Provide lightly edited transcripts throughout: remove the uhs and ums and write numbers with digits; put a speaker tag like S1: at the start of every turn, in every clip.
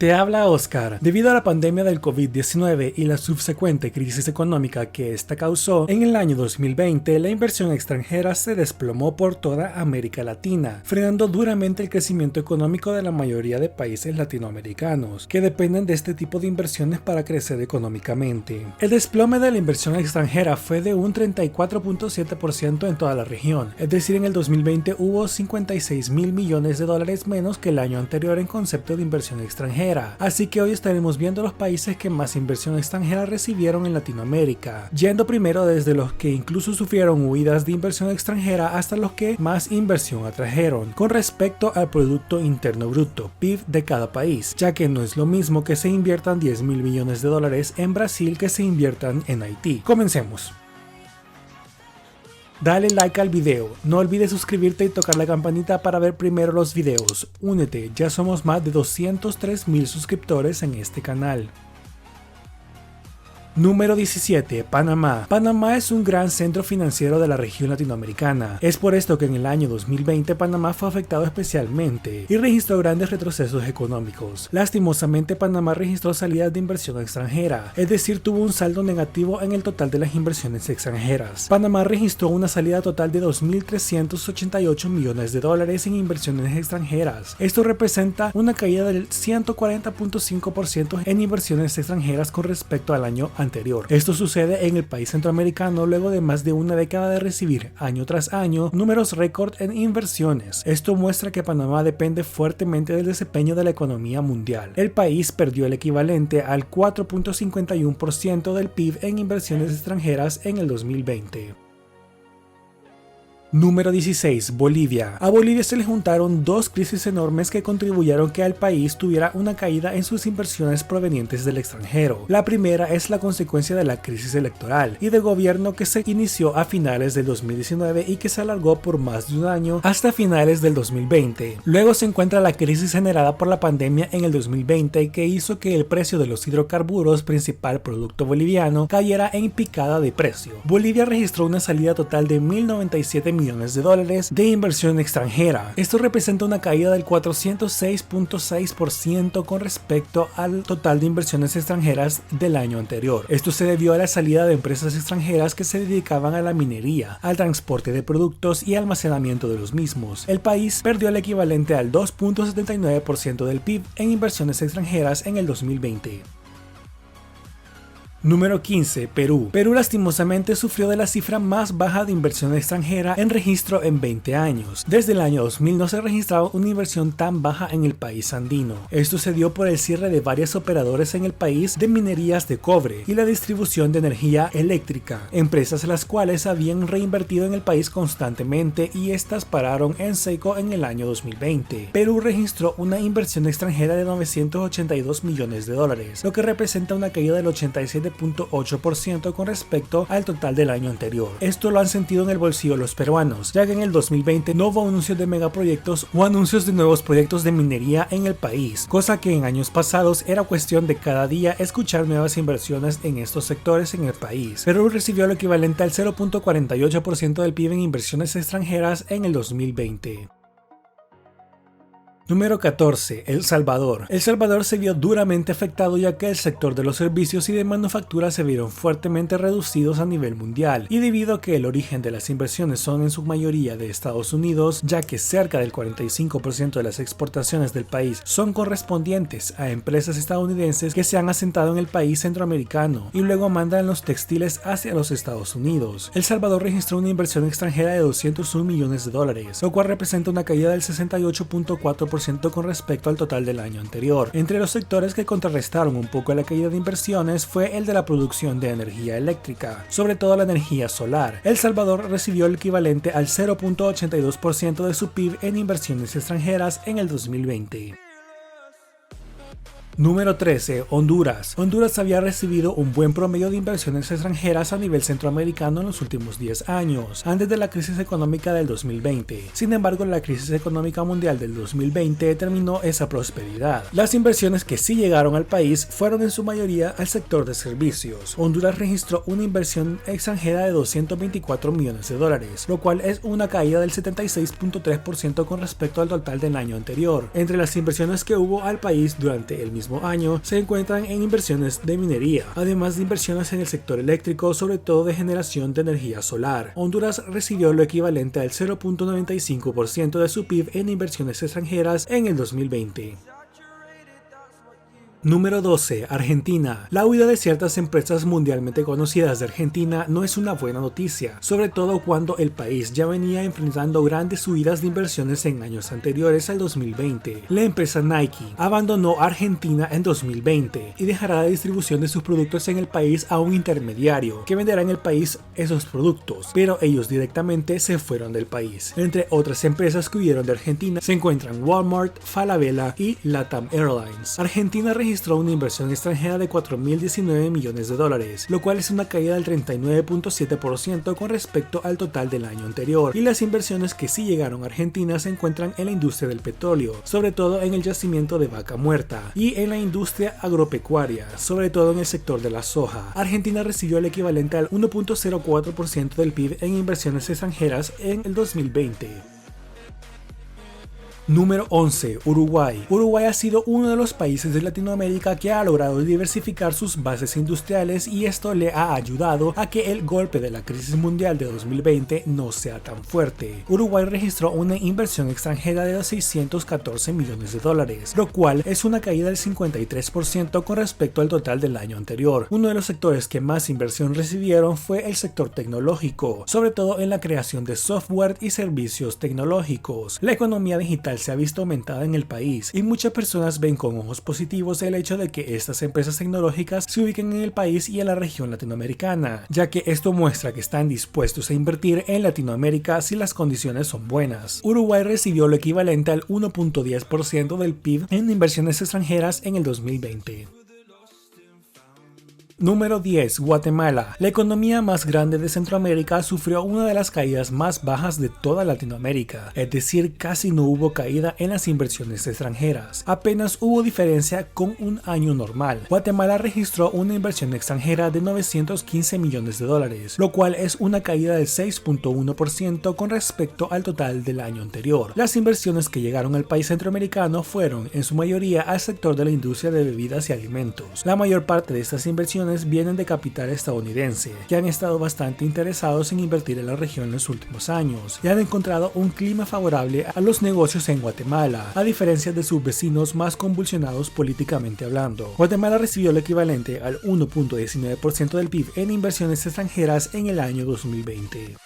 S1: Te habla Oscar. Debido a la pandemia del COVID-19 y la subsecuente crisis económica que esta causó, en el año 2020 la inversión extranjera se desplomó por toda América Latina, frenando duramente el crecimiento económico de la mayoría de países latinoamericanos, que dependen de este tipo de inversiones para crecer económicamente. El desplome de la inversión extranjera fue de un 34.7% en toda la región, es decir, en el 2020 hubo 56.000 millones de dólares menos que el año anterior en concepto de inversión extranjera. Así que hoy estaremos viendo los países que más inversión extranjera recibieron en Latinoamérica, yendo primero desde los que incluso sufrieron huidas de inversión extranjera hasta los que más inversión atrajeron, con respecto al Producto Interno Bruto, PIB de cada país, ya que no es lo mismo que se inviertan 10.000 millones de dólares en Brasil que se inviertan en Haití. Comencemos. Dale like al video, no olvides suscribirte y tocar la campanita para ver primero los videos. Únete, ya somos más de 203.000 suscriptores en este canal. Número 17. Panamá. Panamá es un gran centro financiero de la región latinoamericana. Es por esto que en el año 2020 Panamá fue afectado especialmente y registró grandes retrocesos económicos. Lastimosamente, Panamá registró salidas de inversión extranjera, es decir, tuvo un saldo negativo en el total de las inversiones extranjeras. Panamá registró una salida total de 2.388 millones de dólares en inversiones extranjeras. Esto representa una caída del 140.5% en inversiones extranjeras con respecto al año anterior. Esto sucede en el país centroamericano luego de más de una década de recibir año tras año números récord en inversiones. Esto muestra que Panamá depende fuertemente del desempeño de la economía mundial. El país perdió el equivalente al 4.51% del PIB en inversiones extranjeras en el 2020. Número 16. Bolivia. A Bolivia se le juntaron dos crisis enormes que contribuyeron que el país tuviera una caída en sus inversiones provenientes del extranjero. La primera es la consecuencia de la crisis electoral y de gobierno que se inició a finales del 2019 y que se alargó por más de un año hasta finales del 2020. Luego se encuentra la crisis generada por la pandemia en el 2020 que hizo que el precio de los hidrocarburos, principal producto boliviano, cayera en picada de precio. Bolivia registró una salida total de 1.097 millones de dólares de inversión extranjera. Esto representa una caída del 406.6% con respecto al total de inversiones extranjeras del año anterior. Esto se debió a la salida de empresas extranjeras que se dedicaban a la minería, al transporte de productos y almacenamiento de los mismos. El país perdió el equivalente al 2.79% del PIB en inversiones extranjeras en el 2020. Número 15. Perú. Perú lastimosamente sufrió de la cifra más baja de inversión extranjera en registro en 20 años. Desde el año 2000 no se registraba una inversión tan baja en el país andino. Esto se dio por el cierre de varios operadores en el país de minerías de cobre y la distribución de energía eléctrica, empresas las cuales habían reinvertido en el país constantemente y estas pararon en seco en el año 2020. Perú registró una inversión extranjera de 982 millones de dólares, lo que representa una caída del 87.8% con respecto al total del año anterior. Esto lo han sentido en el bolsillo los peruanos, ya que en el 2020 no hubo anuncios de megaproyectos o anuncios de nuevos proyectos de minería en el país, cosa que en años pasados era cuestión de cada día escuchar nuevas inversiones en estos sectores en el país. Perú recibió lo equivalente al 0.48% del PIB en inversiones extranjeras en el 2020. Número 14. El Salvador. El Salvador se vio duramente afectado ya que el sector de los servicios y de manufactura se vieron fuertemente reducidos a nivel mundial y debido a que el origen de las inversiones son en su mayoría de Estados Unidos, ya que cerca del 45% de las exportaciones del país son correspondientes a empresas estadounidenses que se han asentado en el país centroamericano y luego mandan los textiles hacia los Estados Unidos. El Salvador registró una inversión extranjera de 201 millones de dólares, lo cual representa una caída del 68.4% con respecto al total del año anterior. Entre los sectores que contrarrestaron un poco la caída de inversiones fue el de la producción de energía eléctrica, sobre todo la energía solar. El Salvador recibió el equivalente al 0.82% de su PIB en inversiones extranjeras en el 2020. Número 13. Honduras. Honduras había recibido un buen promedio de inversiones extranjeras a nivel centroamericano en los últimos 10 años, antes de la crisis económica del 2020. Sin embargo, la crisis económica mundial del 2020 terminó esa prosperidad. Las inversiones que sí llegaron al país fueron en su mayoría al sector de servicios. Honduras registró una inversión extranjera de 224 millones de dólares, lo cual es una caída del 76.3% con respecto al total del año anterior. Entre las inversiones que hubo al país durante durante el mismo año se encuentran en inversiones de minería, además de inversiones en el sector eléctrico, sobre todo de generación de energía solar. Honduras recibió lo equivalente al 0.95% de su PIB en inversiones extranjeras en el 2020. Número 12. Argentina. La huida de ciertas empresas mundialmente conocidas de Argentina no es una buena noticia, sobre todo cuando el país ya venía enfrentando grandes huidas de inversiones en años anteriores al 2020. La empresa Nike abandonó Argentina en 2020 y dejará la distribución de sus productos en el país a un intermediario que venderá en el país esos productos, pero ellos directamente se fueron del país. Entre otras empresas que huyeron de Argentina se encuentran Walmart, Falabella y LATAM Airlines. Argentina registró una inversión extranjera de 4.019 millones de dólares, lo cual es una caída del 39.7% con respecto al total del año anterior, y las inversiones que sí llegaron a Argentina se encuentran en la industria del petróleo, sobre todo en el yacimiento de Vaca Muerta, y en la industria agropecuaria, sobre todo en el sector de la soja. Argentina recibió el equivalente al 1.04% del PIB en inversiones extranjeras en el 2020. Número 11. Uruguay. Uruguay ha sido uno de los países de Latinoamérica que ha logrado diversificar sus bases industriales, y esto le ha ayudado a que el golpe de la crisis mundial de 2020 no sea tan fuerte. Uruguay registró una inversión extranjera de 614 millones de dólares, lo cual es una caída del 53% con respecto al total del año anterior. Uno de los sectores que más inversión recibieron fue el sector tecnológico, sobre todo en la creación de software y servicios tecnológicos. La economía digital se ha visto aumentada en el país, y muchas personas ven con ojos positivos el hecho de que estas empresas tecnológicas se ubiquen en el país y en la región latinoamericana, ya que esto muestra que están dispuestos a invertir en Latinoamérica si las condiciones son buenas. Uruguay recibió lo equivalente al 1.10% del PIB en inversiones extranjeras en el 2020. Número 10. Guatemala. La economía más grande de Centroamérica sufrió una de las caídas más bajas de toda Latinoamérica, es decir, casi no hubo caída en las inversiones extranjeras. Apenas hubo diferencia con un año normal. Guatemala registró una inversión extranjera de 915 millones de dólares, lo cual es una caída del 6.1% con respecto al total del año anterior. Las inversiones que llegaron al país centroamericano fueron, en su mayoría, al sector de la industria de bebidas y alimentos. La mayor parte de estas inversiones vienen de capital estadounidense, que han estado bastante interesados en invertir en la región en los últimos años y han encontrado un clima favorable a los negocios en Guatemala, a diferencia de sus vecinos más convulsionados políticamente hablando. Guatemala recibió el equivalente al 1.19% del PIB en inversiones extranjeras en el año 2020.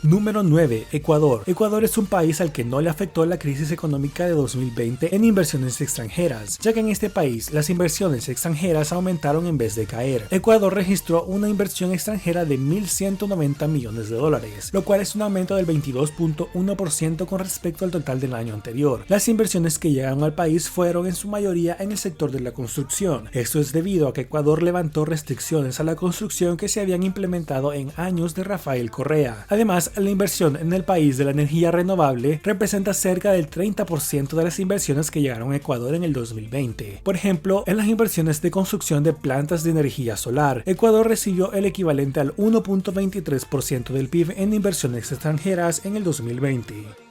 S1: Número 9. Ecuador. Ecuador es un país al que no le afectó la crisis económica de 2020 en inversiones extranjeras, ya que en este país las inversiones extranjeras aumentaron en vez de caer. Ecuador registró una inversión extranjera de 1.190 millones de dólares, lo cual es un aumento del 22.1% con respecto al total del año anterior. Las inversiones que llegaron al país fueron en su mayoría en el sector de la construcción. Esto es debido a que Ecuador levantó restricciones a la construcción que se habían implementado en años de Rafael Correa. Además, la inversión en el país de la energía renovable representa cerca del 30% de las inversiones que llegaron a Ecuador en el 2020. Por ejemplo, en las inversiones de construcción de plantas de energía solar, Ecuador recibió el equivalente al 1.23% del PIB en inversiones extranjeras en el 2020.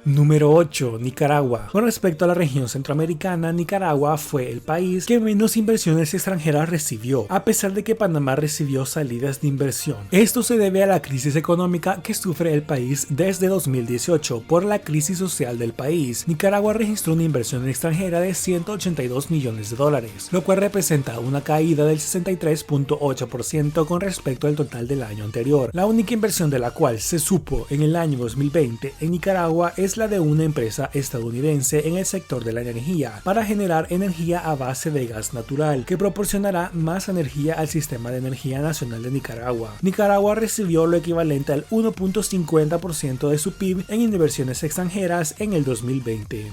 S1: Número 8. Nicaragua. Con respecto a la región centroamericana, Nicaragua fue el país que menos inversiones extranjeras recibió, a pesar de que Panamá recibió salidas de inversión. Esto se debe a la crisis económica que sufre el país desde 2018 por la crisis social del país. Nicaragua registró una inversión extranjera de 182 millones de dólares, lo cual representa una caída del 63.8% con respecto al total del año anterior. La única inversión de la cual se supo en el año 2020 en Nicaragua es la de una empresa estadounidense en el sector de la energía para generar energía a base de gas natural que proporcionará más energía al sistema de energía nacional de Nicaragua. Nicaragua recibió lo equivalente al 1.50% de su PIB en inversiones extranjeras en el 2020.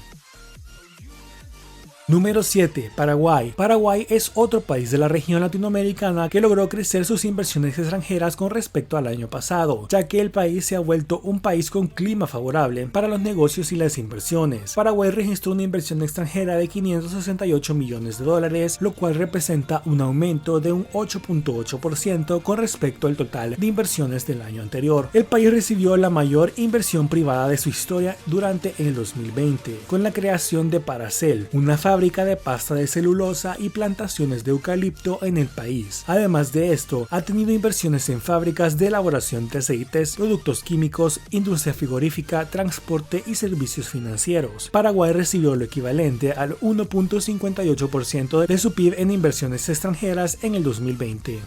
S1: Número 7. Paraguay. Paraguay es otro país de la región latinoamericana que logró crecer sus inversiones extranjeras con respecto al año pasado, ya que el país se ha vuelto un país con clima favorable para los negocios y las inversiones. Paraguay registró una inversión extranjera de 568 millones de dólares, lo cual representa un aumento de un 8.8% con respecto al total de inversiones del año anterior. El país recibió la mayor inversión privada de su historia durante el 2020, con la creación de Paracel, una fábrica de pasta de celulosa y plantaciones de eucalipto en el país. Además de esto, ha tenido inversiones en fábricas de elaboración de aceites, productos químicos, industria frigorífica, transporte y servicios financieros. Paraguay recibió lo equivalente al 1.58% de su PIB en inversiones extranjeras en el 2020.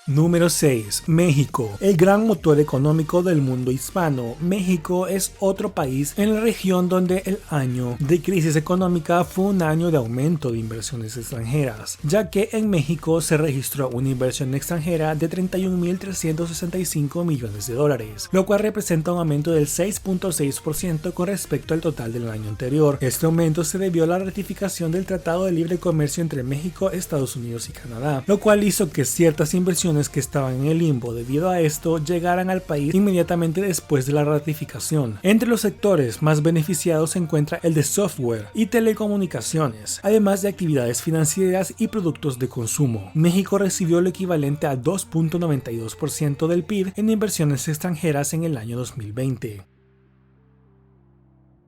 S1: Número 6. México. El gran motor económico del mundo hispano. México es otro país en la región donde el año de crisis económica fue un año de aumento de inversiones extranjeras, ya que en México se registró una inversión extranjera de 31.365 millones de dólares, lo cual representa un aumento del 6.6% con respecto al total del año anterior. Este aumento se debió a la ratificación del Tratado de Libre Comercio entre México, Estados Unidos y Canadá, lo cual hizo que ciertas inversiones que estaban en el limbo debido a esto llegaran al país inmediatamente después de la ratificación. Entre los sectores más beneficiados se encuentra el de software y telecomunicaciones, además de actividades financieras y productos de consumo. México recibió lo equivalente a 2.92% del PIB en inversiones extranjeras en el año 2020.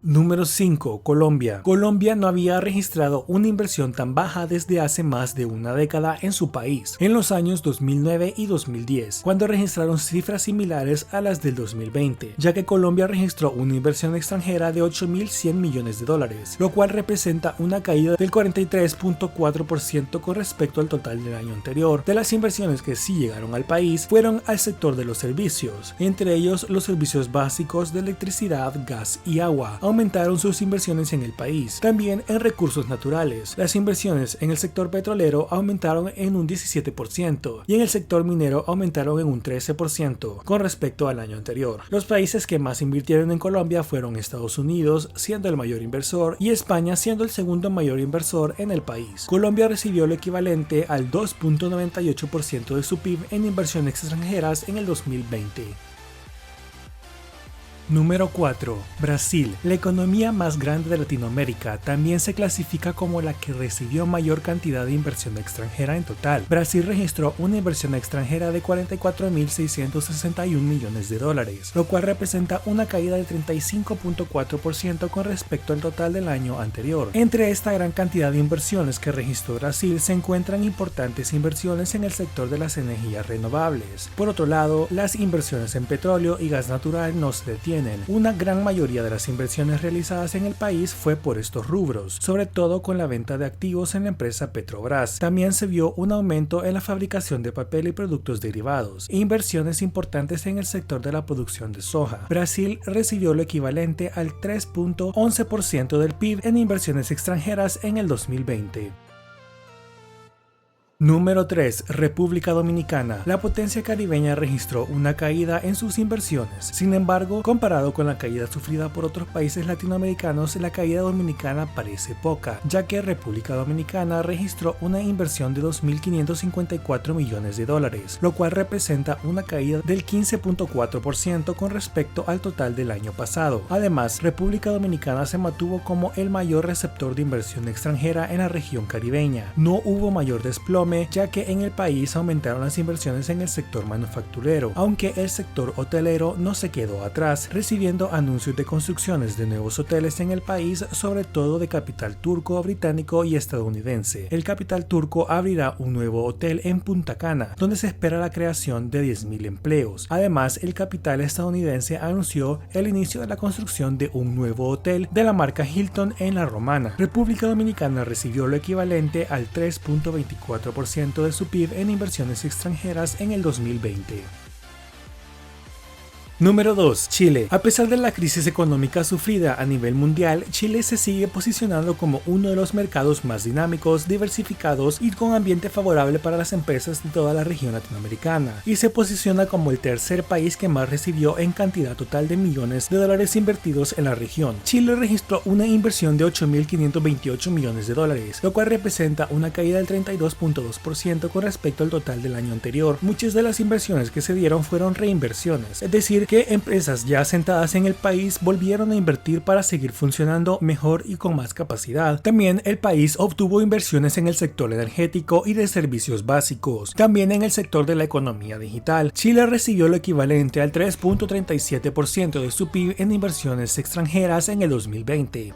S1: Número 5. Colombia. Colombia no había registrado una inversión tan baja desde hace más de una década en su país, en los años 2009 y 2010, cuando registraron cifras similares a las del 2020, ya que Colombia registró una inversión extranjera de 8.100 millones de dólares, lo cual representa una caída del 43.4% con respecto al total del año anterior. De las inversiones que sí llegaron al país fueron al sector de los servicios, entre ellos los servicios básicos de electricidad, gas y agua. Aumentaron sus inversiones en el país. También en recursos naturales. Las inversiones en el sector petrolero aumentaron en un 17% y en el sector minero aumentaron en un 13% con respecto al año anterior. Los países que más invirtieron en Colombia fueron Estados Unidos, siendo el mayor inversor, y España siendo el segundo mayor inversor en el país. Colombia recibió lo equivalente al 2.98% de su PIB en inversiones extranjeras en el 2020. Número 4. Brasil. La economía más grande de Latinoamérica también se clasifica como la que recibió mayor cantidad de inversión extranjera en total. Brasil registró una inversión extranjera de 44.661 millones de dólares, lo cual representa una caída de 35.4% con respecto al total del año anterior. Entre esta gran cantidad de inversiones que registró Brasil se encuentran importantes inversiones en el sector de las energías renovables. Por otro lado, las inversiones en petróleo y gas natural no se detienen. Una gran mayoría de las inversiones realizadas en el país fue por estos rubros, sobre todo con la venta de activos en la empresa Petrobras. También se vio un aumento en la fabricación de papel y productos derivados, e inversiones importantes en el sector de la producción de soja. Brasil recibió lo equivalente al 3.11% del PIB en inversiones extranjeras en el 2020. Número 3. República Dominicana. La potencia caribeña registró una caída en sus inversiones. Sin embargo, comparado con la caída sufrida por otros países latinoamericanos, la caída dominicana parece poca, ya que República Dominicana registró una inversión de 2.554 millones de dólares, lo cual representa una caída del 15.4% con respecto al total del año pasado. Además, República Dominicana se mantuvo como el mayor receptor de inversión extranjera en la región caribeña. No hubo mayor desplome, ya que en el país aumentaron las inversiones en el sector manufacturero, aunque el sector hotelero no se quedó atrás, recibiendo anuncios de construcciones de nuevos hoteles en el país, sobre todo de capital turco, británico y estadounidense. El capital turco abrirá un nuevo hotel en Punta Cana, donde se espera la creación de 10.000 empleos. Además, el capital estadounidense anunció el inicio de la construcción de un nuevo hotel de la marca Hilton en La Romana. República Dominicana recibió lo equivalente al 3.24% de su PIB en inversiones extranjeras en el 2020. Número 2. Chile. A pesar de la crisis económica sufrida a nivel mundial, Chile se sigue posicionando como uno de los mercados más dinámicos, diversificados y con ambiente favorable para las empresas de toda la región latinoamericana, y se posiciona como el tercer país que más recibió en cantidad total de millones de dólares invertidos en la región. Chile registró una inversión de 8.528 millones de dólares, lo cual representa una caída del 32.2% con respecto al total del año anterior. Muchas de las inversiones que se dieron fueron reinversiones, es decir, que empresas ya asentadas en el país volvieron a invertir para seguir funcionando mejor y con más capacidad. También el país obtuvo inversiones en el sector energético y de servicios básicos. También en el sector de la economía digital. Chile recibió lo equivalente al 3.37% de su PIB en inversiones extranjeras en el 2020.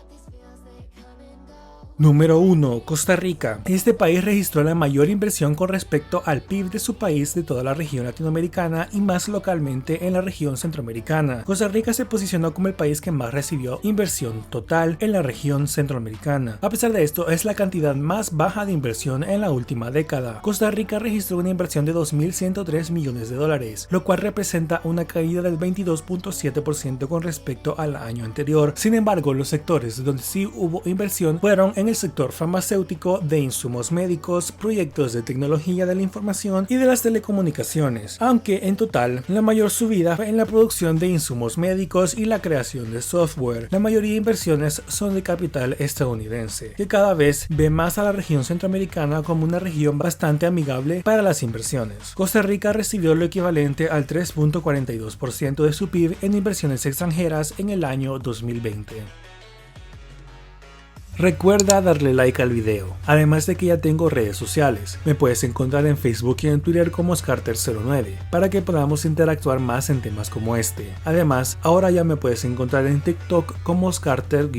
S1: Número 1. Costa Rica. Este país registró la mayor inversión con respecto al PIB de su país de toda la región latinoamericana y más localmente en la región centroamericana. Costa Rica se posicionó como el país que más recibió inversión total en la región centroamericana. A pesar de esto, es la cantidad más baja de inversión en la última década. Costa Rica registró una inversión de 2.103 millones de dólares, lo cual representa una caída del 22.7% con respecto al año anterior. Sin embargo, los sectores donde sí hubo inversión fueron en el sector farmacéutico, de insumos médicos, proyectos de tecnología de la información y de las telecomunicaciones, aunque en total la mayor subida fue en la producción de insumos médicos y la creación de software. La mayoría de inversiones son de capital estadounidense, que cada vez ve más a la región centroamericana como una región bastante amigable para las inversiones. Costa Rica recibió lo equivalente al 3.42% de su PIB en inversiones extranjeras en el año 2020. Recuerda darle like al video, además de que ya tengo redes sociales. Me puedes encontrar en Facebook y en Twitter como Scarter09, para que podamos interactuar más en temas como este. Además, ahora ya me puedes encontrar en TikTok como Scarter_,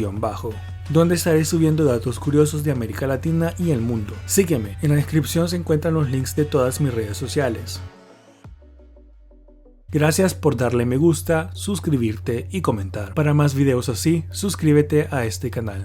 S1: donde estaré subiendo datos curiosos de América Latina y el mundo. Sígueme, en la descripción se encuentran los links de todas mis redes sociales. Gracias por darle me gusta, suscribirte y comentar. Para más videos así, suscríbete a este canal.